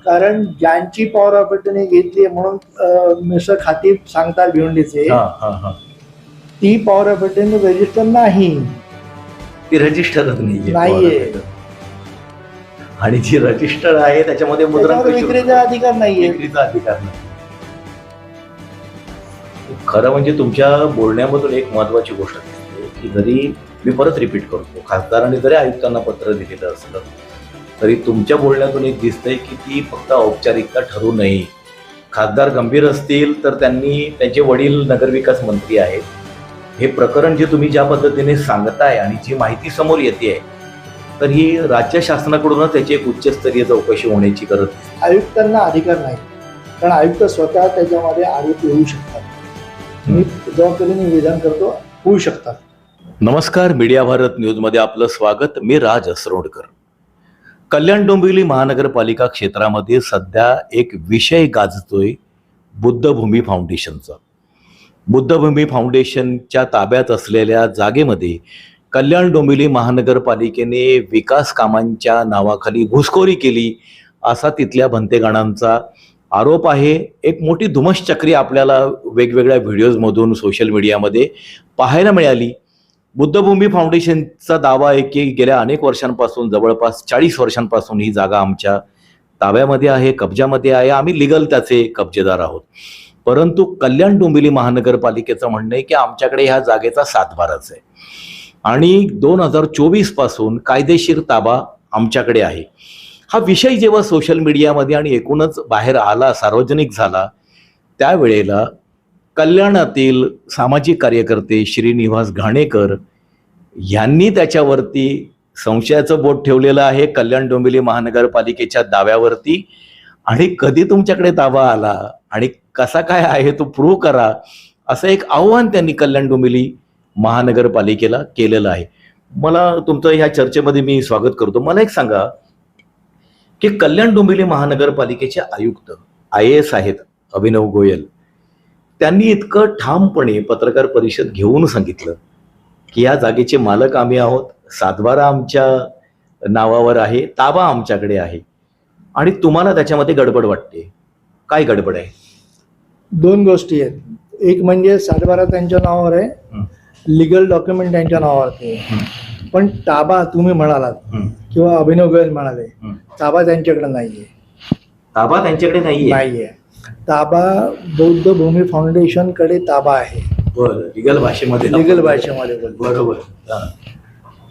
कारण ज्यांची power of attorney घेतली म्हणून मिस्टर खातीब सांगतात भिवंडीचे, ती पॉवर ऑफ अटर्नी रजिस्टर नाही, ती रजिस्टरच नाहीये. आणि जी रजिस्टर आहे त्याच्यामध्ये मुद्रण विक्रीचा अधिकार नाहीये. विक्रीचा अधिकार नाही. खरं म्हणजे तुमच्या बोलण्यामधून एक महत्वाची गोष्ट दिसते की जरी मी परत रिपीट करतो, खासदारांनी जरी आयुक्तांना पत्र दिलेलं असलं तरी तुमच्या बोलण्यातून एक दिसतंय की ती फक्त औपचारिकता ठरू नये. खासदार गंभीर असतील तर त्यांचे वडील नगरविकास मंत्री आहेत. हे प्रकरण जे तुम्ही ज्या पद्धतीने सांगताय आणि जी माहिती समोर येते तर ही राज्य शासनाकडूनच त्याची एक उच्चस्तरीय चौकशी होण्याची गरज आहे. आयुक्तांना अधिकार नाही, कारण आयुक्त स्वतः त्याच्यामध्ये आरोप येऊ शकतात. मी जबाबदारीने विधान करतो, होऊ शकतात. नमस्कार, मीडिया भारत न्यूजमध्ये आपलं स्वागत. मी राज असरोडकर. कल्याण डोंबिवली महानगरपालिका क्षेत्रामध्ये सध्या एक विषय गाजतोय बुद्धभूमी फाउंडेशनचा. बुद्धभूमी फाउंडेशनच्या ताब्यात असलेल्या जागेमध्ये कल्याण डोंबिवली महानगरपालिकेने विकास कामांच्या नावाखाली घुसखोरी केली असा तिथल्या भंतेगाणांचा आरोप आहे. एक मोठी धुमश्चक्री आपल्याला वेगवेगळ्या व्हिडिओजमधून सोशल मीडियामध्ये पाहायला मिळाली. बुद्धभूमी फाउंडेशनचा दावा आहे की गेल्या अनेक वर्षांपासून, जवळपास 40 वर्षांपासून ही जागा आमच्या ताब्यामध्ये आहे, कब्जामध्ये आहे, आम्ही लिगल त्याचे कब्जेदार आहोत. परंतु कल्याण डोंबिवली महानगरपालिकेचं म्हणणं आहे की आमच्याकडे ह्या जागेचा सातबाराच आहे आणि 2024 पासून कायदेशीर ताबा आमच्याकडे आहे. हा विषय जेव्हा सोशल मीडियामध्ये आणि एकूणच बाहेर आला, सार्वजनिक झाला, त्यावेळेला कल्याणातील सामाजिक कार्यकर्ते श्रीनिवास घाणेकर यांनी त्याच्यावरती संशयाचं बोट ठेवलेलं आहे कल्याण डोंबिवली महानगरपालिकेच्या दाव्यावरती. आणि कधी तुमच्याकडे ताबा आला आणि कसा काय आहे तो प्रूव्ह करा, असं एक आव्हान त्यांनी कल्याण डोंबिवली महानगरपालिकेला केलेलं आहे. मला तुमचं ह्या चर्चेमध्ये मी स्वागत करतो. मला एक सांगा की कल्याण डोंबिवली महानगरपालिकेचे आयुक्त IAS आहेत अभिनव गोयल, त्यांनी इतकं ठामपणे पत्रकार परिषद घेऊन सांगितलं की या जागेचे मालक आम्ही आहोत, सातबारा आमच्या नावावर आहे, ताबा आमच्याकडे आहे, आणि तुम्हाला त्याच्यामध्ये गडबड वाटते. काय गडबड आहे? दोन गोष्टी आहेत. एक म्हणजे सातबारा त्यांच्या नावावर आहे, लिगल डॉक्युमेंट त्यांच्या नावावरती आहे, पण ताबा तुम्ही म्हणालात किंवा अभिनव गोयल म्हणाले, ताबा त्यांच्याकडे नाहीये. ताबा त्यांच्याकडे नाहीये. ताबा बौद्ध भूमी फाउंडेशन कडे ताबा आहे. लिगल भाषेमध्ये बरोबर.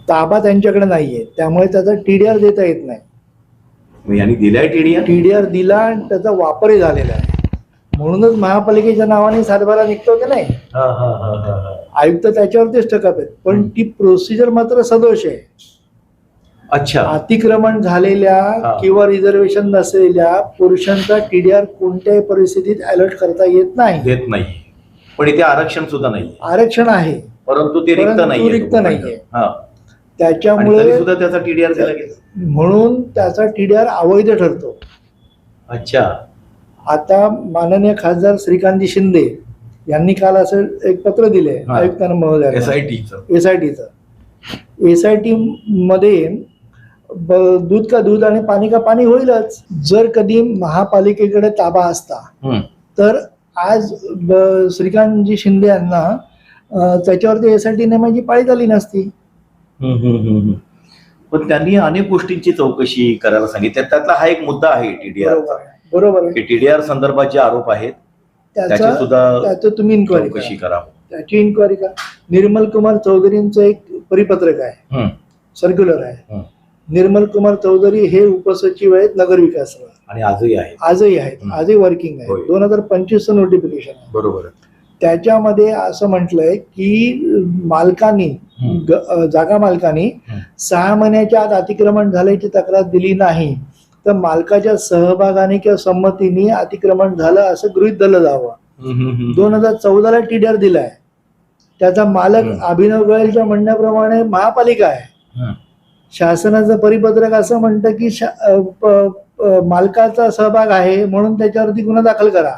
ताबा त्यांच्याकडे नाहीये, त्यामुळे त्याचा TDR देता येत नाही. यांनी दिलाय TDR दिला आणि त्याचा वापरही झालेला आहे. म्हणूनच महापालिकेच्या नावाने सातबारा निघतो की नाही. आयुक्त त्याच्यावरतीच टकप आहेत, पण ती प्रोसिजर मात्र सदोष आहे. अच्छा. अतिक्रमण झालेल्या किंवा रिझर्वेशन नसलेल्या पुरुषांचा TDR कोणत्याही परिस्थितीत अलर्ट करता येत नाही. पण इथे आरक्षण सुद्धा नाही. आरक्षण आहे, परंतु ते रिक्त नाहीये. त्याच्यामुळे सुद्धा त्याचा TDR दिला गेला, म्हणून त्याचा TDR अवैध ठरतो. अच्छा. आता माननीय खासदार श्रीकांतजी शिंदे यांनी काल असं एक पत्र दिले आयुक्तांना महोदय, SIT मध्ये दूध का दूध आणि पाणी का पाणी होईलच. जर कधी महापालिकेकडे ताबा असता तर आज श्रीकांतजी शिंदे यांना त्याच्यावरती SIT नेमायची पाळी झाली नसती. पण त्यांनी अनेक गोष्टींची चौकशी करायला सांगितली. त्यातला हा एक मुद्दा आहे TDR. बरोबर आहे. TDR संदर्भात जे आरोप आहेत त्याचं तुम्ही इन्क्वायरी करा. त्याची इन्क्वायरी करा. निर्मल कुमार चौधरींचं एक परिपत्रक आहे, सर्क्युलर आहे. निर्मल कुमार चौधरी हे उपसचिव आहेत नगरविकासला आणि आजही आहेत, आजही वर्किंग आहे. 2025 नोटिफिकेशन आहे. बरोबर. त्याच्यामध्ये असं म्हटलंय की जागा मालकांनी 6 महिन्याच्या आत अतिक्रमण झाल्याची तक्रार दिली नाही तर मालकाच्या सहभागाने किंवा संमतीने अतिक्रमण झालं असं गृहीत धरलं जावं. 2014ला TDR दिलाय. त्याचा मालक अभिनव गोयलच्या म्हणण्याप्रमाणे महापालिका आहे. शासनाचं परिपत्रक असं म्हणतं की मालकाचा सहभाग आहे म्हणून त्याच्यावरती गुन्हा दाखल करा.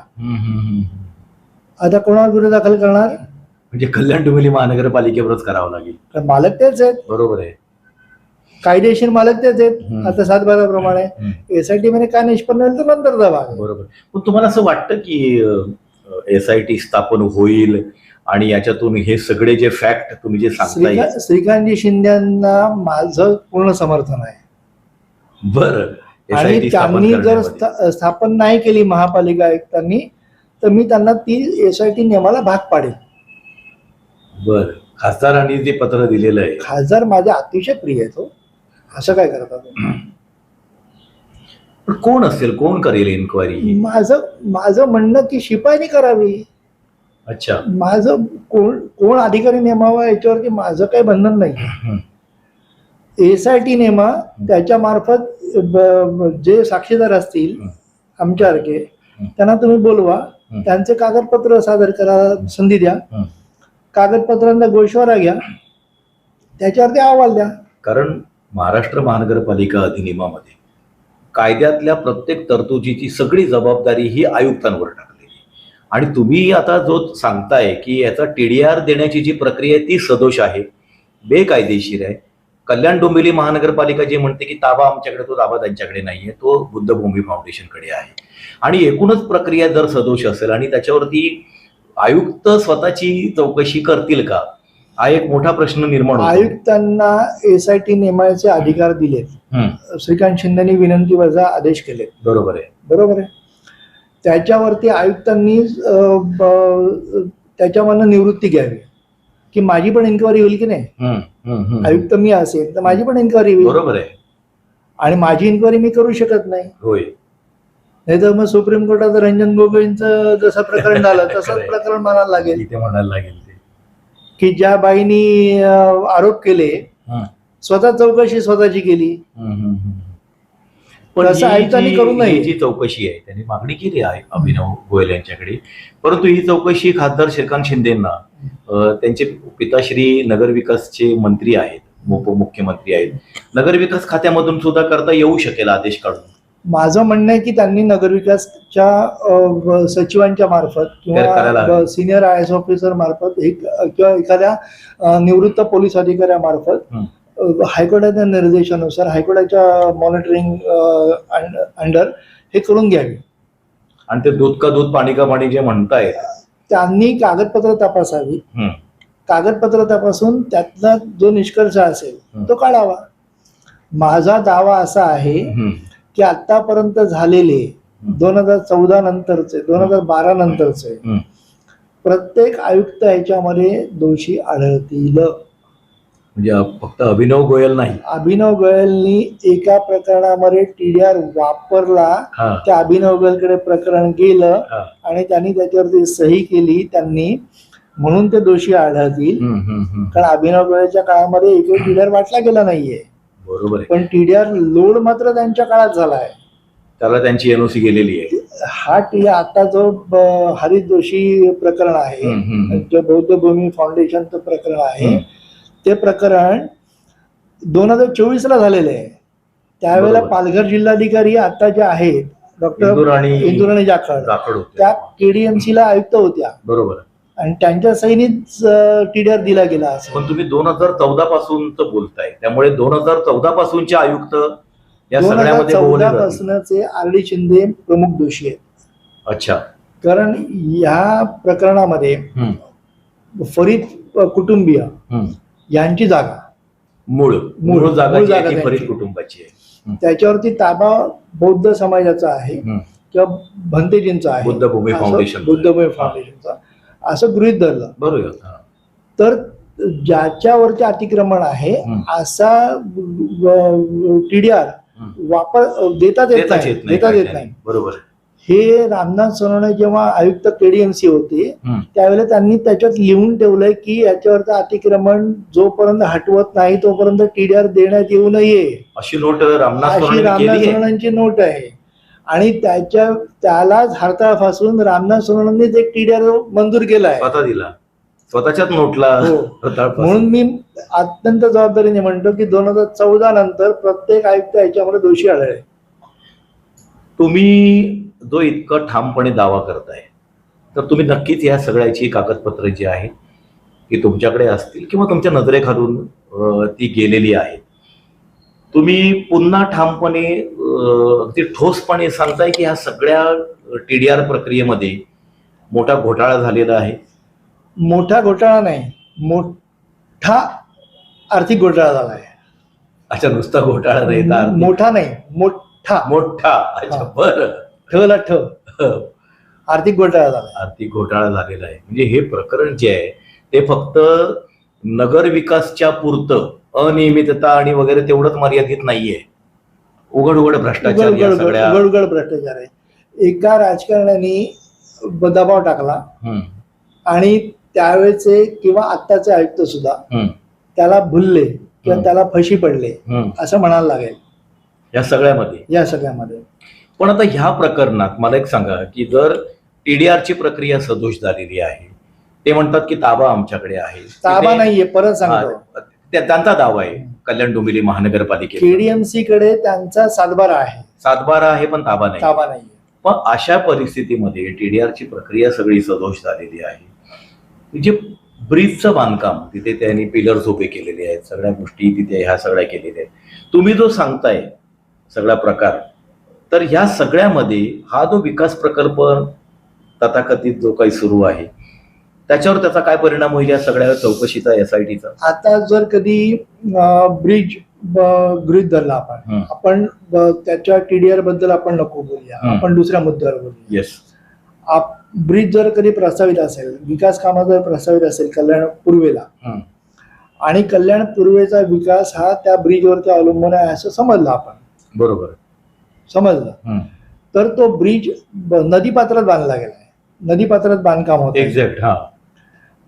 आता कोणावर गुन्हा दाखल करणार? म्हणजे कल्याण डोंबिवली महानगरपालिकेवरच करावं लागेल. मालक तेच आहेत. बरोबर आहे. कायदेशीर मालक तेच आहेत. हम्म. आता 7/12 प्रमाणे एसआयटी मध्ये काय निष्पन्न होईल तर नंतर दावा आहे. बरोबर. पण तुम्हाला असं वाटतं की SIT स्थापन होईल आणि याच्यातून हे सगळे जे फॅक्ट तुम्ही जे सांगताय श्रीकांतजी शिंदेना माझं पूर्ण समर्थन आहे. बरं आणि SIT स्थापन त्यांनी जर करण्यामध्ये. स्थापन नाही केली महापालिका आयुक्तांनी तर मी त्यांना ती एसआयटी नेमाला भाग पाडेल. बरं खासदारांनी जे पत्र दिलेलं आहे खासदार माझ्या अतिशय प्रिय आहेत हो. असं काय करतात? पण कोण असेल, कोण करेल इन्क्वायरी? माझं म्हणणं की शिपाईने करावी. अच्छा. माझं कोण अधिकारी नेमावा याच्यावरती माझं काही बंधन नाही. एसआयटी नेमा, त्याच्या मार्फत जे साक्षीदार असतील आमच्यासारखे त्यांना तुम्ही बोलवा, त्यांचे कागदपत्र सादर करा, संधी द्या, कागदपत्रांचा गोषवारा घ्या, त्याच्यावरती अहवाल द्या. कारण महाराष्ट्र महानगरपालिका अधिनियमामध्ये कायद्यातल्या प्रत्येक तरतुदीची सगळी जबाबदारी ही आयुक्तांवर टाकलेली आणि तुम्ही आता जो सांगताय की याचा TDR देण्याची जी प्रक्रिया आहे ती सदोष आहे, बेकायदेशीर आहे. कल्याण डोंबिवली महानगरपालिका जे म्हणते की ताबा आमच्याकडे, तो ताबा त्यांच्याकडे नाहीये, तो बुद्धभूमी फाउंडेशनकडे आहे. आणि एकूणच प्रक्रिया जर सदोष असेल आणि त्याच्यावरती आयुक्त स्वतःची चौकशी करतील का, हा एक मोठा प्रश्न निर्माण होतो. आयुक्तांना एसआयटी नेमायचे अधिकार दिले. श्रीकांत शिंदेनी विनंती वजा आदेश केले. बरोबर आहे. बरोबर आहे. त्याच्यावरती आयुक्तांनी त्याच्यामधनं निवृत्ती घ्यावी की माझी पण इन्क्वायरी होईल की नाही. आयुक्त मी असेल तर माझी पण इन्क्वायरी होईल. बरोबर आहे. आणि माझी इन्क्वायरी मी करू शकत नाही. होय. नाही तर मग सुप्रीम कोर्टात रंजन गोगोईंचं जसं प्रकरण झालं तसंच प्रकरण म्हणायला लागेल. इथे म्हणायला लागेल ते की ज्या बाईनी आरोप केले स्वतः चौकशी स्वतःची केली. पण तसं आयुक्तांनी करू नये. ही जी चौकशी आहे त्यांनी मागणी केली आहे अभिनव गोयल यांच्याकडे, परंतु ही चौकशी खासदार श्रीकांत शिंदेंना, त्यांचे पिताश्री नगरविकासचे मंत्री आहेत, उपमुख्यमंत्री आहेत, नगरविकास खात्यामधून सुद्धा करता येऊ शकेल आदेश काढून. माझं म्हणणं आहे की त्यांनी नगरविकासच्या सचिवांच्या मार्फत किंवा सिनियर IAS ऑफिसर मार्फत किंवा एखाद्या निवृत्त पोलीस अधिकाऱ्यामार्फत हायकोर्टाच्या निर्देशानुसार हायकोर्टाच्या मॉनिटरिंग अंडर हे करून घ्यावे. आणि ते दूध का दूध पाणी का पाणी जे म्हणताय त्यांनी कागदपत्र तपासावी. कागदपत्र तपासून त्यातला जो निष्कर्ष असेल तो काढावा. माझा दावा असा आहे की आतापर्यंत झालेले 2014 नंतरचे 2012 नंतरचे प्रत्येक आयुक्त याच्यामध्ये दोषी आढळतील. म्हणजे फक्त अभिनव गोयल नाही. अभिनव गोयलनी एका प्रकरणामध्ये TDR वापरला, त्या अभिनव गोयलकडे प्रकरण गेलं आणि त्यांनी त्याच्यावरती सही केली त्यांनी, म्हणून ते दोषी आढळतील. कारण अभिनव गोयलच्या काळामध्ये एकही TDR वाटला गेला नाहीये. बरोबर आहे. पण TDR लोड मात्र त्यांच्या काळात झाला आहे. त्याला त्यांची NOC गेलेली आहे. हा आता जो हरीश जोशी प्रकरण आहे, जे बौद्ध भूमी फाउंडेशनचं प्रकरण आहे, ते प्रकरण 2024 ला झालेलं आहे. त्यावेळेला पालघर जिल्हाधिकारी आता जे आहेत डॉक्टर इंदुराणी जाखड, त्या KDMC ला आयुक्त होत्या. बरोबर. आणि त्यांच्या सहीनीच TDR दिला गेला असेल. पण तुम्ही 2014 पासून बोलताय, त्यामुळे 2014 पासूनचे आयुक्त या सगळ्यामध्ये 2014 पासूनचे RD शिंदे प्रमुख दोषी आहेत. अच्छा. कारण या प्रकरणामध्ये फरीद कुटुंबीय यांची जागा मूळ जागा फरीद कुटुंबाची आहे. त्याच्यावरती ताबा बौद्ध समाजाचा आहे किंवा भंतेजींचा आहे, बुद्धभूमी फाउंडेशनचा, असं गृहीत धरलं. बरोबर. तर ज्याच्यावरती अतिक्रमण आहे असा TDR देता येत नाही. बरोबर. हे रामनाथ सोनवणे जेव्हा आयुक्त KDMC होते त्यावेळेला त्यांनी त्याच्यात लिहून ठेवलंय की याच्यावरचं अतिक्रमण जोपर्यंत हटवत नाही तोपर्यंत TDR देण्यात येऊ नये, अशी नोट रामनाथ सोनवणेंची नोट आहे. आणि त्यालाच हरताळ फासून रामनाथ सोनवणेंनीच एक TDR मंजूर केलाय, स्वतः दिला, स्वतःच्याच नोटला. म्हणून मी अत्यंत जबाबदारीने म्हणतो की 2014 नंतर प्रत्येक आयुक्त याच्यामध्ये दोषी आढळले. तुम्ही जो इतकं ठामपणे दावा करताय तर तुम्ही नक्कीच या सगळ्याची कागदपत्र जी आहे ती तुमच्याकडे असतील किंवा तुमच्या नजरेखालून ती गेलेली आहे. तुम्ही पुन्हा ठामपणे अगदी ठोसपणे सांगताय की ह्या सगळ्या TDR प्रक्रियेमध्ये मोठा घोटाळा झालेला आहे. मोठा घोटाळा नाही, मोठा आर्थिक घोटाळा झाला आहे. अच्छा, नुसता घोटाळा नाही तर आर्थिक- मोठा नाही, मोठा. मोठा. अच्छा, हा. बरं. ठला ठ आर्थिक घोटाळा झाला. आर्थिक घोटाळा झालेला आहे. म्हणजे हे प्रकरण जे आहे ते फक्त नगर विकासच्या पुरतं अनियमितता आणि वगैरे तेवढंच मर्यादित नाहीये. उघड उघड भ्रष्टाचार या सगळ्या उघड भ्रष्टाचार आहे. एका राजकारण्याने दबाव टाकला हम्म, आणि त्यावेळेचे किंवा आत्ताचे आयुक्त सुद्धा हम्म, त्याला भुलले किंवा हम्म. त्याला फशी पडले हम्म. असं म्हणायला लागेल या सगळ्यामध्ये. या सगळ्यामध्ये. पण आता ह्या प्रकरणात मला एक सांगा की जर TDR ची प्रक्रिया सदोष झालेली आहे, ते म्हणतात की ताबा आमच्याकडे आहे. ताबा ते- नाहीये, परत सांगतो. हा, त्यांचा दावा आहे कल्याण डोंबिवली महानगरपालिकेत. KDMC कडे त्यांचा सातबारा आहे, सातबारा आहे पण ताबा नाही. ताबा नाहीये. पण अशा परिस्थितीमध्ये TDR ची प्रक्रिया सगळी सदोष झालेली आहे. जे ब्रिजचं बांधकाम तिथे त्यांनी पिलर्स उभे केलेले आहेत, सगळ्या गोष्टी तिथे ह्या सगळ्या केलेल्या आहेत. तुम्ही जो सांगताय सगळा प्रकार, तर ह्या सगळ्यामध्ये हा जो विकास प्रकल्प तथाकथित जो काही सुरू आहे त्याच्यावर त्याचा काय परिणाम होईल या सगळ्या चौकशीचा, SITचा? आता जर कधी ब्रिज गृहीत धरला हं. आपण त्याच्या TDR बद्दल आपण नको बोलूया, हं. आपण दुसऱ्या मुद्द्यावर बोलूया. येस. ब्रिज जर कधी प्रस्तावित असेल, विकास कामा जर प्रस्तावित असेल कल्याण पूर्वेला, हं. आणि कल्याण पूर्वेचा विकास हा त्या ब्रिजवरती अवलंबून आहे असं समजलं आपण, बरोबर. समजलं, हं. तर तो ब्रिज नदीपात्रात बांधला गेलाय, नदीपात्रात बांधकाम होत एक्झॅक्ट. हा.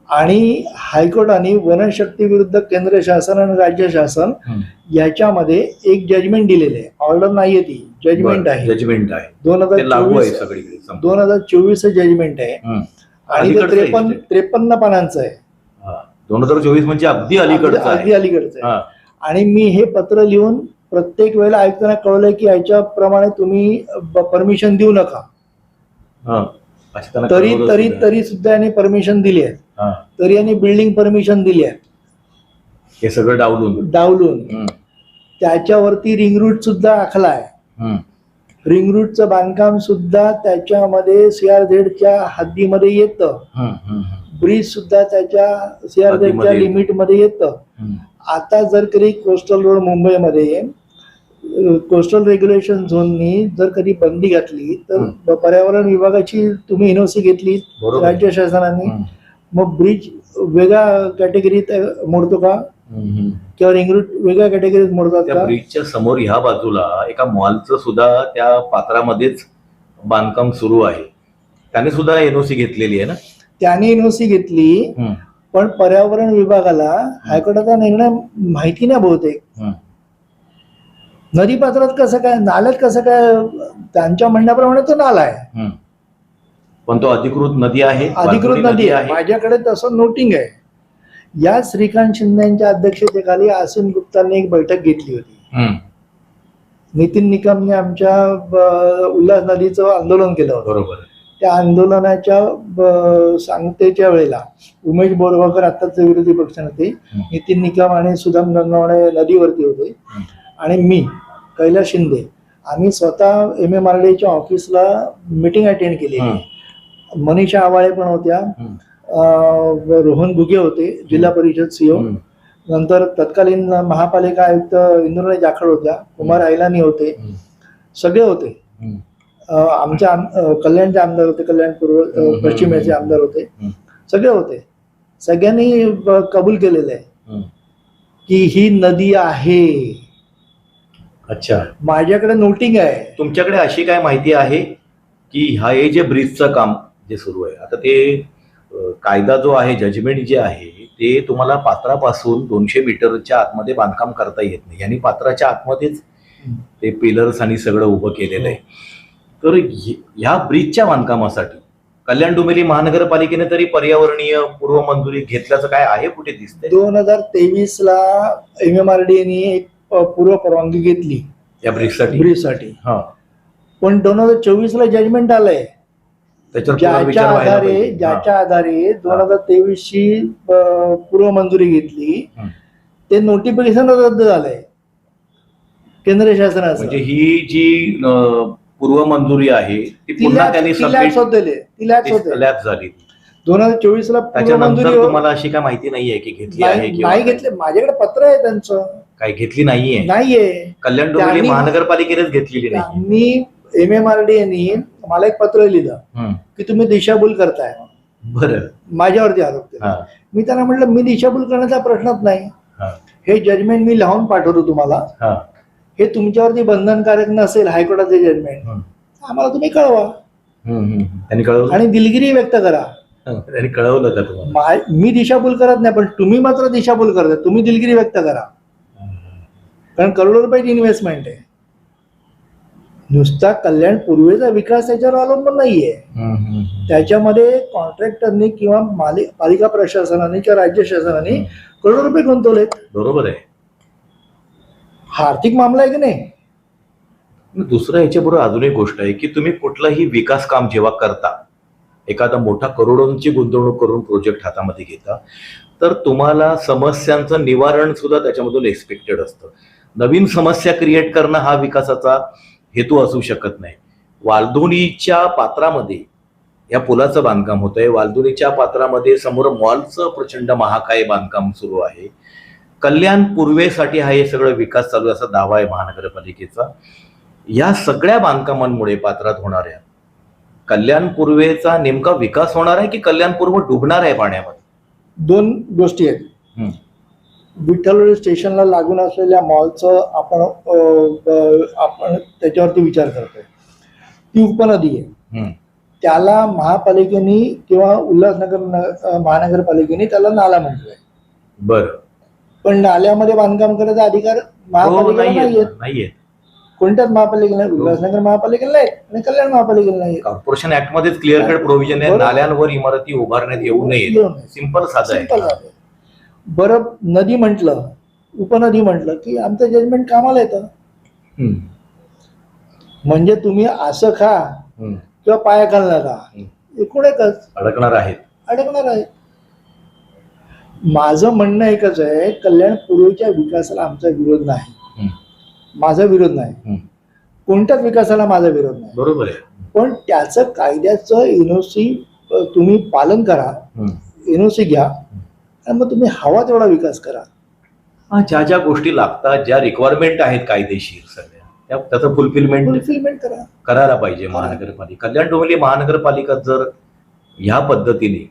आणि हायकोर्टाने वनशक्ती विरुद्ध केंद्र शासन आणि राज्य शासन हं. याच्यामध्ये एक जजमेंट दिलेले आहे. ऑर्डर नाहीये, ती जजमेंट आहे. जजमेंट आहे, 2024 ते लागू आहे सगळीकडे. 2024 जजमेंट आहे हं. आणि ते अलीकडचं आहे. 53 पानांचं आहे. हा. 2024 म्हणजे अगदी अलीकडचं अगदी आहे. अलीकडचं आहे. हा. आणि मी हे पत्र लिहून प्रत्येक वेळेला आयुक्तांना कळवलंय की याच्याप्रमाणे तुम्ही परमिशन देऊ नका. हा. असं त्यांना तरी कळवलं तरी सुद्धा. तरी सुद्धा यांनी परमिशन दिली आहे. हा. तरी यांनी बिल्डिंग परमिशन दिली आहे हे सगळं डावलून. डावलून. हं. त्याच्यावरती रिंग रूट सुद्धा आखला आहे. हं. रिंग रूटचं बांधकाम सुद्धा त्याच्यामध्ये CRZच्या हद्दीमध्ये येतं. हं. हं. ब्रिज सुद्धा त्याच्या CRZच्या हद्दीमध्ये. लिमिट मध्ये येतं. हं. आता जर कधी कोस्टल रोड मुंबईमध्ये कोस्टल रेग्युलेशन झोननी जर कधी बंदी घातली तर पर्यावरण विभागाची तुम्ही NOC घेतली बरोबर. राज्य शासनाने, हं. मग ब्रिज वेगळ्या कॅटेगरीत मोडतो का, हं. किंवा रिंग रूट वेगळ्या कॅटेगरीत मोडतात त्या का? ब्रिजच्या समोर ह्या बाजूला एका मॉलचं सुद्धा त्या पात्रामध्येच बांधकाम सुरू आहे. त्याने सुद्धा NOC घेतलेली आहे ना. त्याने NOC घेतली, हं. पण पर्यावरण विभागाला हायकोर्टाचा निर्णय माहिती नाही बहुतेक. हं. नदीपात्रात कसं काय, नाल्यात कसं काय, त्यांच्या म्हणण्याप्रमाणे तो नाला आहे, हं. पण तो अधिकृत नदी आहे, अधिकृत बाजूने नदी आहे. माझ्याकडे तसं नोटिंग आहे. या श्रीकांत शिंदेच्या अध्यक्षतेखाली आसिम गुप्तांनी एक बैठक घेतली होती. हं. नितीन निकमने आमच्या उल्हास नदीचं आंदोलन केलं होतं. बरोबर. त्या आंदोलनाच्या सांगतेच्या वेळेला उमेश बोरगावकर आत्ताचे विरोधी पक्षनेते, नितीन निकम आणि सुदाम गंगावणे नदीवरती होते, आणि मी कैलास शिंदे आम्ही स्वतः MMRDAच्या ऑफिसला मीटिंग अटेंड केली. मनीषा आवाळे पण होत्या, रोहन गुगे होते जिल्हा परिषद CO, नंतर तत्कालीन महापालिका आयुक्त इंद्रनी जाखड होत्या, कुमार आयलानी होते, सगळे होते. आमच्या कल्याणचे आमदार होते, कल्याण पूर्व पश्चिमेचे आमदार होते, सगळे होते. सगळ्यांनी कबूल केलेलं आहे की ही नदी आहे. अच्छा. माझ्याकडे नोटिंग आहे. तुमच्याकडे अशी काय माहिती आहे की हे जे ब्रिजचं काम जे सुरू आहे आता, ते कायदा जो आहे, जजमेंट जे आहे, ते तुम्हाला पात्रापासून 200 मीटरच्या आतमध्ये बांधकाम करता येत नाही, आणि पात्राच्या आतमध्येच ते पिलर्स आणि सगळं उभं केलेलं आहे. तर ह्या ब्रिजच्या बांधकामासाठी कल्याण डोंबिवली महानगरपालिकेने तरी पर्यावरणीय पूर्व मंजुरी घेतल्याचं काय आहे, कुठे दिसते? 2023 ला MMRDAने एक पूर्व परवानगी घेतली या ब्रिजसाठी. ब्रिजसाठी, हा. पण 2024 ला जजमेंट आलंय, त्याच्यावर ज्याच्या पुनर्विचार व्हायला आधारे पाहिजे. ज्याच्या आधारे 2023 ची पूर्व मंजुरी घेतली, ते नोटिफिकेशन रद्द झालंय. केंद्र शासनाचं. म्हणजे ही जी पूर्व मंजुरी आहे ती ती पुन्हा लॅप्स त्यांनी होते. लॅप्स झाली. 2024 ला पूर्व त्याच्यानंतर मंजुरी तुम्हाला अशी काय माहिती नाहीये की घेतली आहे किंवा नाही घेतले. माझ्याकडे पत्र आहे त्यांचं. काही घेतली नाहीये. नाहीये. कल्याण डोंबिवली महानगरपालिकेनेच घेतलेली नाही. त्यांनी MMRD यांनी मला एक पत्र लिहिलं की तुम्ही दिशाभूल करताय. बरं. माझ्यावरती आरोप केला. मी त्यांना म्हटलं मी दिशाभूल करण्याचा प्रश्नच नाही. हे जजमेंट मी लावून पाठवतो तुम्हाला. हे तुमच्यावरती बंधनकारक नसेल हायकोर्टाचे जजमेंट आम्हाला तुम्ही कळवा. त्यांनी कळवलं आणि दिलगिरी व्यक्त करा. त्यांनी कळवलं का तुम्हाला? मी दिशाभूल करत नाही पण तुम्ही मात्र दिशाभूल करता. तुम्ही दिलगिरी व्यक्त करा. कारण करोडो रुपयाची इन्व्हेस्टमेंट आहे. नुसता कल्याण पूर्वेचा विकास त्याच्यावर अवलंबून नाहीये. त्याच्यामध्ये कॉन्ट्रॅक्टरनी किंवा पालिका प्रशासनाने किंवा राज्य शासनाने करोडो रुपये गुंतवलेत. बरोबर आहे. हा आर्थिक मामला आहे की नाही. दुसरं याच्याबरोबर अजून एक गोष्ट आहे की तुम्ही कुठलाही विकास काम जेव्हा करता, एखादा मोठा करोडोंची गुंतवणूक करून प्रोजेक्ट हातामध्ये घेता, तर तुम्हाला समस्यांचं निवारण सुद्धा त्याच्यामधून एक्सपेक्टेड असतं. नवीन समस्या क्रिएट करणं हा विकासाचा हेतू असू शकत नाही. वालधुनीच्या पात्रामध्ये या पुलाचं बांधकाम होतंय. वालधुनीच्या पात्रामध्ये समोर मॉलचं प्रचंड महाकाय बांधकाम सुरू आहे. कल्याण पूर्वेसाठी हा हे सगळं विकास चालू असा दावा आहे महानगरपालिकेचा. या सगळ्या बांधकामांमुळे पात्रात होणाऱ्या कल्याण पूर्वेचा नेमका विकास होणार आहे की कल्याण पूर्व डुबणार आहे पाण्यामध्ये? दोन गोष्टी आहेत. विठ्ठल स्टेशनला लागून असलेल्या मॉलचं आपण त्याच्यावरती विचार करतोय. ती उपनदी आहे. त्याला महापालिकेने किंवा उल्हासनगर महानगरपालिकेने त्याला नाला म्हटलंय. बरं. पण नाल्यामध्ये बांधकाम करायचा अधिकार महापालिकेला नाहीये. कोणत्याच महापालिकेला नाही. उल्हासनगर महापालिकेला नाही आणि कल्याण महापालिकेला नाही. कॉर्पोरेशन ऍक्ट मध्येच क्लिअर कट प्रोव्हिजन आहे नाल्यांवर इमारती उभारण्यात येऊ नये. सिंपल साधं आहे. बरं, नदी म्हटलं, उपनदी म्हटलं की आमचं जजमेंट कामाला येतं. म्हणजे तुम्ही असं खा किंवा पाया खाल नका, एकूण एकच अडकणार आहेत. माझं म्हणणं एकच आहे, कल्याण पूर्वेच्या विकासाला आमचा विरोध नाही. माझा विरोध नाही. कोणत्याच विकासाला माझा विरोध नाही. बरोबर आहे. पण त्याचं कायद्याचं एनओसी तुम्ही पालन करा. एनओसी घ्या आणि मग तुम्ही हवा तेवढा विकास करा. ज्या ज्या गोष्टी लागतात, ज्या रिक्वायरमेंट आहेत कायदेशीर सगळ्या, त्याचं फुलफिलमेंट करायला पाहिजे महानगरपालिका. कल्याण डोंबिवली महानगरपालिका जर ह्या पद्धतीने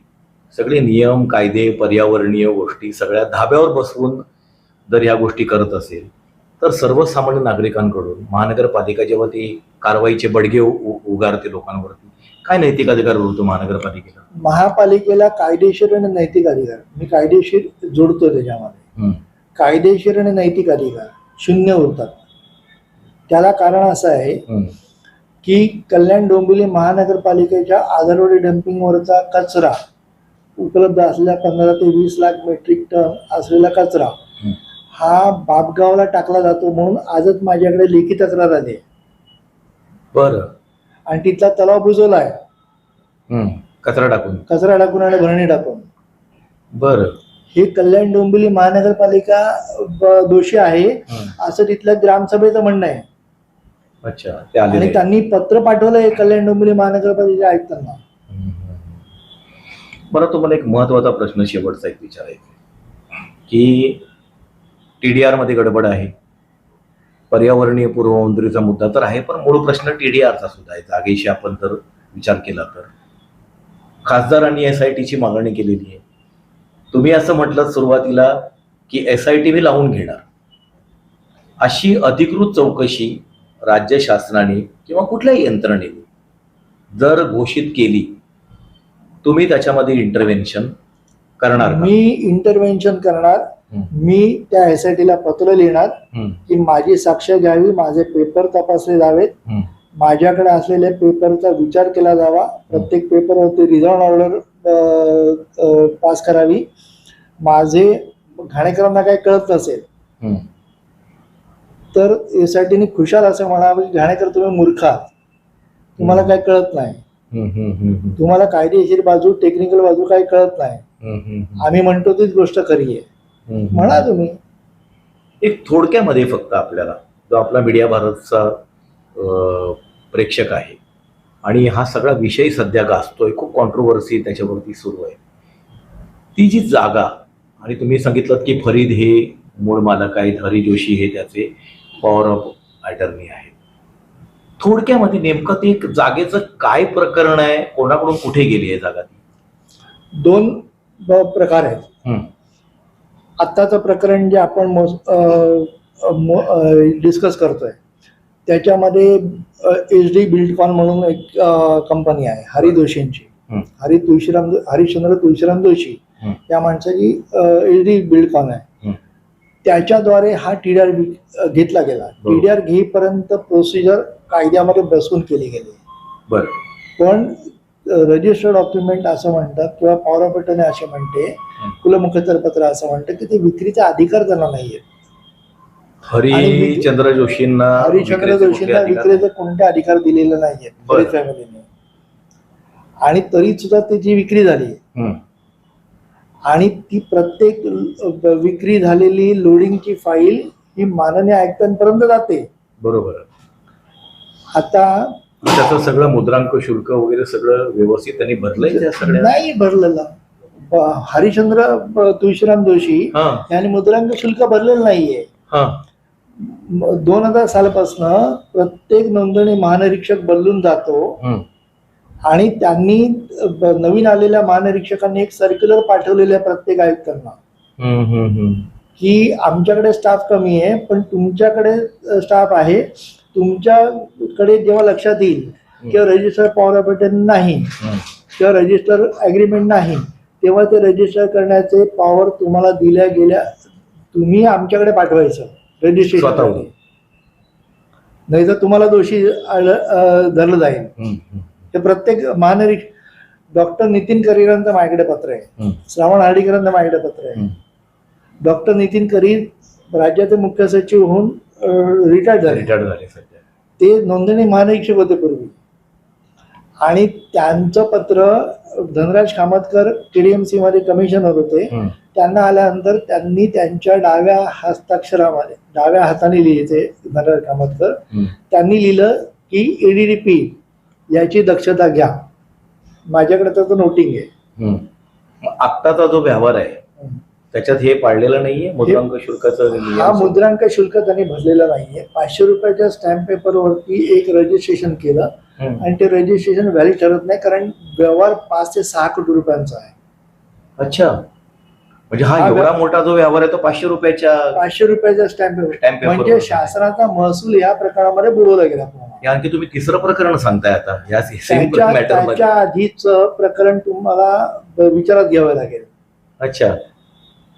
सगळे नियम, कायदे, पर्यावरणीय गोष्टी सगळ्या धाब्यावर बसवून जर ह्या गोष्टी करत असेल तर सर्वसामान्य नागरिकांकडून महानगरपालिका जेव्हा ती कारवाईचे बडगे उगारते लोकांवरती, काय नैतिक अधिकार उरतो महानगरपालिकेला? महापालिकेला कायदेशीर आणि नैतिक अधिकार, मी कायदेशीर जोडतो त्याच्यामध्ये, कायदेशीर आणि नैतिक अधिकार शून्य उरतात. त्याला कारण असं आहे की कल्याण डोंबिवली महानगरपालिकेच्या आधारवाडी डम्पिंगवरचा कचरा, उपलब्ध असलेला 15 ते 20 लाख मेट्रिक टन असलेला कचरा हा बापगावला टाकला जातो म्हणून आजच माझ्याकडे लेखी तक्रार आली. बरं. आणि तिथला तलाव बुजवलाय कचरा टाकून आणि भरणी टाकून. बरं. हे कल्याण डोंबिवली महानगरपालिका दोषी आहे असं तिथल्या ग्रामसभेचं म्हणणं आहे. अच्छा. आणि त्यांनी पत्र पाठवलंय कल्याण डोंबिवली महानगरपालिकेच्या आयुक्तांना. बरं, तुम्हाला एक महत्वाचा प्रश्न शेवटचा एक विचारायचा की TDR मध्ये गडबड आहे, पर्यावरणीय पूर्वमंजुरीचा मुद्दा तर आहे, पण मूळ प्रश्न TDRचा सुद्धा आहे. जागेशी आपण जर विचार केला तर खासदारांनी SITची मागणी केलेली आहे. तुम्ही असं म्हटलं सुरुवातीला की SIT मी लावून घेणार. अशी अधिकृत चौकशी राज्य शासनाने किंवा कुठल्याही यंत्रणेने जर घोषित केली, तुम्ही त्याच्यामध्ये इंटरव्हेन्शन करणार? मी इंटरव्हेन्शन करणार. मी त्या SITला पत्र लिहिणार की माझी साक्ष घ्यावी, माझे पेपर तपासले जावेत, माझ्याकडे असलेल्या पेपरचा विचार केला जावा, प्रत्येक पेपरवरती रिझॉल्ट ऑर्डर पास करावी. माझे घाणेकरांना काही कळत नसेल तर SITने खुशाल असं म्हणावं, घाणेकर तुम्ही मूर्ख आहात, तुम्हाला काही कळत नाही, तुम्हाला कायदेशीर बाजू, टेक्निकल बाजू काही कळत नाही, आम्ही म्हणतो तीच गोष्ट खरी आहे म्हणा तुम्ही. एक थोडक्यामध्ये फक्त आपल्याला जो आपला मीडिया भारतचा प्रेक्षक आहे आणि हा सगळा विषय सध्या गाजतोय, खूप कॉन्ट्रोवर्सी त्याच्यावरती सुरू आहे, ती जी जागा, आणि तुम्ही सांगितलं की फरीद हे मूळ मालक आहेत, हरी जोशी हे त्याचे पॉवर ऑफ अटर्नी आहेत. थोडक्यामध्ये नेमकं ते एक जागेचं काय प्रकरण आहे, कोणाकडून कुठे गेली आहे जागा ती? दोन प्रकार आहेत. आत्ताचं प्रकरण जे आपण डिस्कस करतोय त्याच्यामध्ये HD बिल्डकॉन म्हणून एक कंपनी आहे हरी जोशींची, हरिश्चंद्र तुळशीराम जोशी या माणसाची HD बिल्डकॉन आहे. त्याच्याद्वारे हा TDR घेतला गेला. TDR घेईपर्यंत प्रोसिजर कायद्यामध्ये बसवून केली गेली. बरं. पण रजिस्टर्ड डॉक्युमेंट असं म्हणतात किंवा पॉवर ऑफ अटर्नी असे म्हणते, कुलमुखत्यारपत्र असं म्हणतं की ते विक्रीचा अधिकार त्यांना नाहीये. हरिश्चंद्र जोशींना विक्रीचा कोणता अधिकार दिलेला नाहीये फॅमिलीने, आणि तरी सुद्धा त्याची विक्री झाली. आणि ती प्रत्येक विक्री झालेली लोडिंगची फाईल ही माननीय आयुक्तांपर्यंत जाते. बरोबर. आता त्याचं सगळं मुद्रांक शुल्क वगैरे सगळं व्यवस्थित त्यांनी भरलंय? नाही भरलेलं. हरिश्चंद्र तुळशीराम जोशी यांनी मुद्रांक शुल्क भरलेलं नाहीये. 2000 सालापासून प्रत्येक नोंदणी महानिरीक्षक बदलून जातो आणि त्यांनी नवीन आलेल्या महानिरीक्षकांनी एक सर्क्युलर पाठवलेल्या प्रत्येक आयुक्तांना की आमच्याकडे स्टाफ कमी आहे पण तुमच्याकडे स्टाफ आहे, तुमच्याकडे जेव्हा लक्षात येईल किंवा रजिस्टर पॉवर ऑफ अटर्नी नाही किंवा रजिस्टर ॲग्रीमेंट नाही तेव्हा ते रजिस्टर करण्याचे पॉवर तुम्हाला दिल्या गेल्या, तुम्ही आमच्याकडे पाठवायचं रजिस्ट्रेशन, नाही तर तुम्हाला दोषी धरलं जाईल. ते प्रत्येक महानिरीक्षक डॉक्टर नितीन करीरांचं माझ्याकडे पत्र आहे, श्रावण हार्डीकरांचं माझ्याकडे पत्र आहे. डॉक्टर नितीन करीर राज्याचे मुख्य सचिव होऊन रिटायर्ड झाले. ते नोंदणी महानिरीक्षक होते पूर्वी, आणि त्यांचं पत्र धनराज कामतकर TDMC मध्ये कमिशनर होते. त्यांना आल्यानंतर त्यांनी त्यांच्या डाव्या हाताने लिहिते धनराज कामतकर. त्यांनी लिहिलं की EDDP याची दक्षता घ्या. माझ्याकडे त्याचं नोटिंग आहे. आत्ताचा जो व्यवहार आहे त्याच्यात हे पाळलेलं नाहीये मुद्रांक शुल्काचं? हा मुद्रांक शुल्क त्यांनी भरलेलं नाहीये. 500 रुपयाच्या स्टॅम्प पेपरवरती एक रजिस्ट्रेशन केलं आणि ते रजिस्ट्रेशन व्हॅलिड ठरत नाही कारण व्यवहार 5 ते 6 कोटी रुपयांचा आहे. अच्छा, म्हणजे हा एवढा मोठा जो व्यवहार आहे तो 500 रुपयाच्या स्टॅम्प पेपर म्हणजे शासनाचा महसूल या प्रकारामध्ये बुडवला गेला. आणखी तुम्ही तिसरं प्रकरण सांगताय आता त्याच्या आधीच प्रकरण तुम्हाला विचारात घ्यावं लागेल. अच्छा,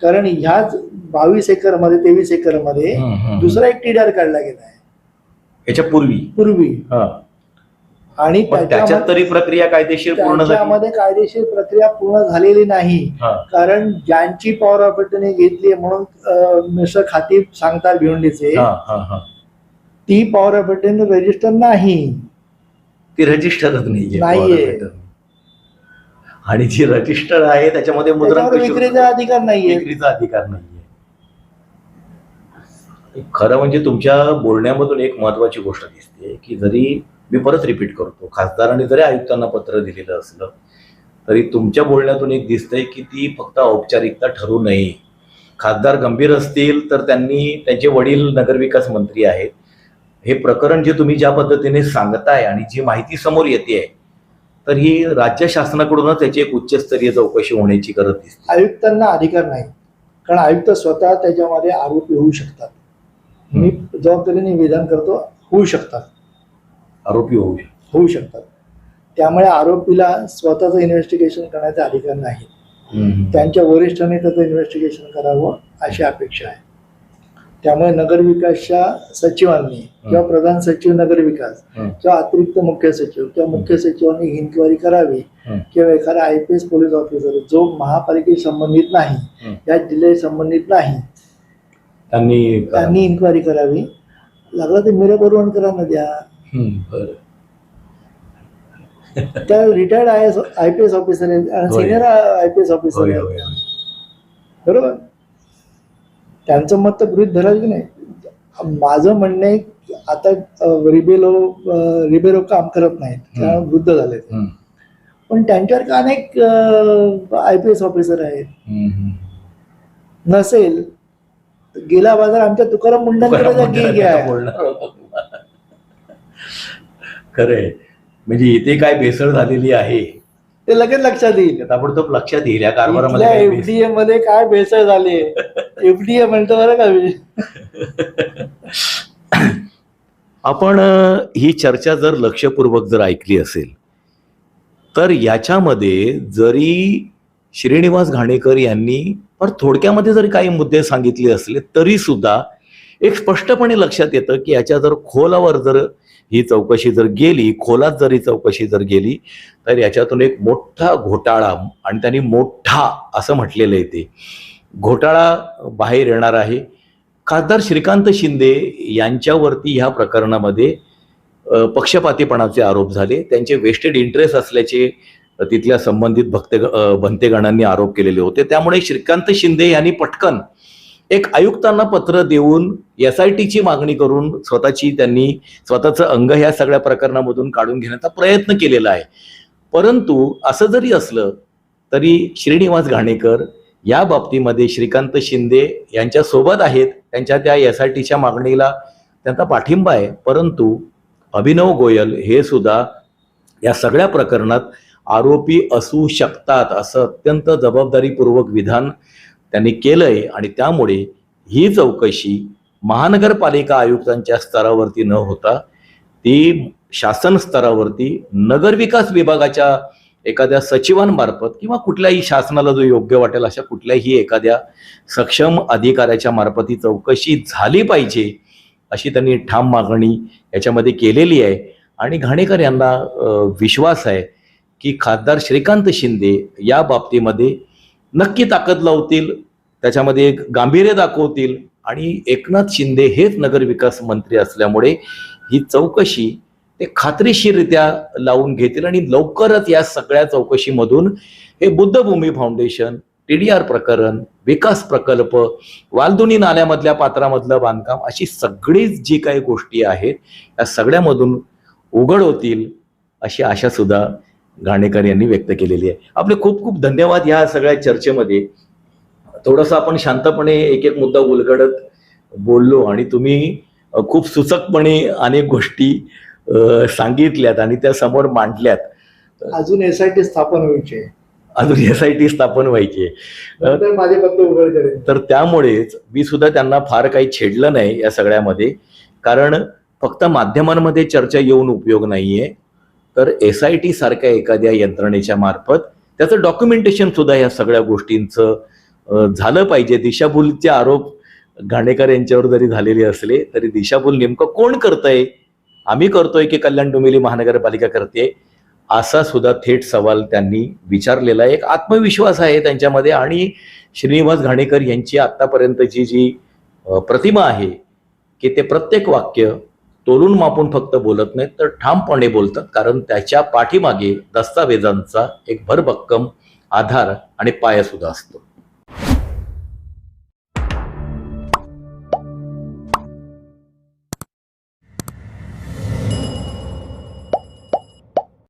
कारण ह्याच 22 एकर मध्ये 23 एकर मध्ये दुसरा एक TDR काढला गेला आहे याच्या पूर्वी. आणि त्याच्यात तरी प्रक्रिया कायदेशीर पूर्ण त्याच्यामध्ये कायदेशीर प्रक्रिया पूर्ण झालेली नाही. कारण ज्यांची पॉवर ऑफ अटर्नी घेतली म्हणून मिस्टर खातीब सांगतात भिवंडीचे, ती पॉवर ऑफ अटर्नी रजिस्टर नाही, ती रजिस्टरच नाहीये. आणि जी रजिस्टर आहे त्याच्यामध्ये मुद्रांक विक्रीचा अधिकार नाहीये. खरं म्हणजे तुमच्या बोलण्यामधून एक महत्वाची गोष्ट दिसते की जरी मी परत रिपीट करतो, खासदारांनी जरी आयुक्तांना पत्र दिलेलं असलं तरी तुमच्या बोलण्यातून एक दिसतंय की ती फक्त औपचारिकता ठरू नये. खासदार गंभीर असतील तर त्यांचे वडील नगरविकास मंत्री आहेत. हे प्रकरण जे तुम्ही ज्या पद्धतीने सांगताय आणि जी माहिती समोर येते तर ही राज्य शासनाकडूनच त्याची एक उच्चस्तरीय चौकशी होण्याची गरज दिसते. आयुक्तांना अधिकार नाही, कारण आयुक्त स्वतः त्याच्यामध्ये आरोपी होऊ शकतात. मी जबाबदारीने विधान करतो, होऊ शकतात, आरोपी होऊ शकतात. त्यामुळे आरोपीला स्वतःचं इन्व्हेस्टिगेशन करण्याचा अधिकार नाही. त्यांच्या वरिष्ठांनी त्याचं इन्व्हेस्टिगेशन करावं अशी अपेक्षा आहे. त्यामुळे नगरविकासच्या सचिवांनी किंवा प्रधान सचिव नगरविकास किंवा अतिरिक्त मुख्य सचिव किंवा मुख्य सचिवांनी इन्क्वायरी करावी किंवा एखादा IPS पोलीस ऑफिसर जो महापालिकेशी संबंधित नाही, या जिल्ह्याशी संबंधित नाही, त्यांनी इन्क्वायरी करावी. लागलं ते मिरवरून करा न द्या. त्या रिटायर्ड IPS ऑफिसर आणि सिनियर IPS ऑफिसर बरोबर, त्यांचं मत तर गृहीत धराल की नाही. माझं म्हणणं आहे की आता रिबेरो काम करत नाहीत, कारण वृद्ध झाले. पण त्यांच्यावर अनेक IPS ऑफिसर आहेत. नसेल तर गेला बाजार आमच्या तुकाराम मुंढेंकडे घ्या. खरंय, म्हणजे इथे काय भेसळ झालेली आहे ते लगेच लक्षात येईल. ताबडतोब लक्षात येईल या कारभारामध्ये काय FDA मध्ये काय भेसळ झाली. FDA म्हणतो बरं का. आपण ही चर्चा जर लक्षपूर्वक जर ऐकली असेल तर याच्यामध्ये जरी श्रीनिवास घाणेकर यांनी फार थोडक्यामध्ये जरी काही मुद्दे सांगितले असले तरी सुद्धा एक स्पष्टपणे लक्षात येतं की याच्या जर खोलावर जर ही चौकशी जर गेली, खोलात जरी चौकशी जर गेली तर याच्यातून एक मोठा घोटाळा, आणि त्यांनी मोठा असं म्हटलेलं आहे, ते घोटाळा बाहेर येणार आहे. खासदार श्रीकांत शिंदे यांच्यावरती ह्या प्रकरणामध्ये पक्षपातीपणाचे आरोप झाले, त्यांचे वेस्टेड इंटरेस्ट असल्याचे तिथल्या संबंधित भंतेगणांनी आरोप केलेले होते. त्यामुळे श्रीकांत शिंदे यांनी पटकन एक आयुक्तांना पत्र देऊन SITची मागणी करून त्यांनी स्वतःचं अंग ह्या सगळ्या प्रकरणामधून काढून घेण्याचा प्रयत्न केलेला आहे. परंतु असं जरी असलं तरी श्रीनिवास घाणेकर या बाबतीमध्ये श्रीकांत शिंदे यांच्या सोबत आहेत, त्यांच्या त्या SITच्या मागणीला त्यांचा पाठिंबा आहे. परंतु अभिनव गोयल हे सुद्धा या सगळ्या प्रकरणात आरोपी असू शकतात असं अत्यंत जबाबदारीपूर्वक विधान त्यांनी केलंय, आणि त्यामुळे ही चौकशी महानगरपालिका आयुक्तांच्या स्तरावरती न होता ती शासन स्तरावरती नगरविकास विभागाच्या एखाद्या सचिवांमार्फत किंवा कुठल्याही शासनाला जो योग्य वाटेल अशा कुठल्याही एखाद्या सक्षम अधिकाऱ्याच्या मार्फत ही चौकशी झाली पाहिजे अशी त्यांनी ठाम मागणी याच्यामध्ये केलेली आहे. आणि घाणेकर यांना विश्वास आहे की खासदार श्रीकांत शिंदे या बाबतीमध्ये नक्की ताकद लावतील, त्याच्यामध्ये एक गांभीर्य दाखवतील, आणि एकनाथ शिंदे हेच नगरविकास मंत्री असल्यामुळे ही चौकशी ते खात्रीशीररित्या लावून घेतील. आणि लवकरच या सगळ्या चौकशीमधून हे बुद्धभूमी फाउंडेशन, TDR प्रकरण, विकास प्रकल्प, वालदुनी नाल्यामधल्या पात्रामधलं बांधकाम, अशी सगळीच जी काही गोष्टी आहेत या सगळ्यामधून उघड होतील अशी आशा सुद्धा घाणेकर यांनी व्यक्त केलेली आहे. आपले खूप खूप धन्यवाद. या सगळ्या चर्चेमध्ये थोडंसं आपण शांतपणे एक एक मुद्दा उलगडत बोललो, आणि तुम्ही खूप सुचकपणे अनेक गोष्टी सांगितल्यात आणि त्या समोर मांडल्यात. अजून SIT स्थापन व्हायचे, अजून SIT स्थापन व्हायची, माझे पत्र उघड करेल. तर त्यामुळेच मी सुद्धा त्यांना फार काही छेडलं नाही या सगळ्यामध्ये, कारण फक्त माध्यमांमध्ये चर्चा येऊन उपयोग नाहीये, तर SIT सारख्या एखाद्या यंत्रणेच्या मार्फत त्याचं डॉक्युमेंटेशन सुद्धा या सगळ्या गोष्टींचं झालं पाहिजे. दिशाभूलचे आरोप घाणेकर यांच्यावर जरी झालेले असले तरी दिशाभूल नेमकं कोण करतंय, आम्ही करतोय की कल्याण डोंबिवली महानगरपालिका करते, असा सुद्धा थेट सवाल त्यांनी विचारलेला आहे. एक आत्मविश्वास आहे त्यांच्यामध्ये, आणि श्रीनिवास घाणेकर यांची आतापर्यंतची जी प्रतिमा आहे की ते प्रत्येक वाक्य तोलून मापून फक्त बोलत नाहीत तर ठामपणे बोलतात, कारण त्याच्या पाठीमागे दस्तावेजांचा एक भरभक्कम आधार आणि पाया सुद्धा असतो.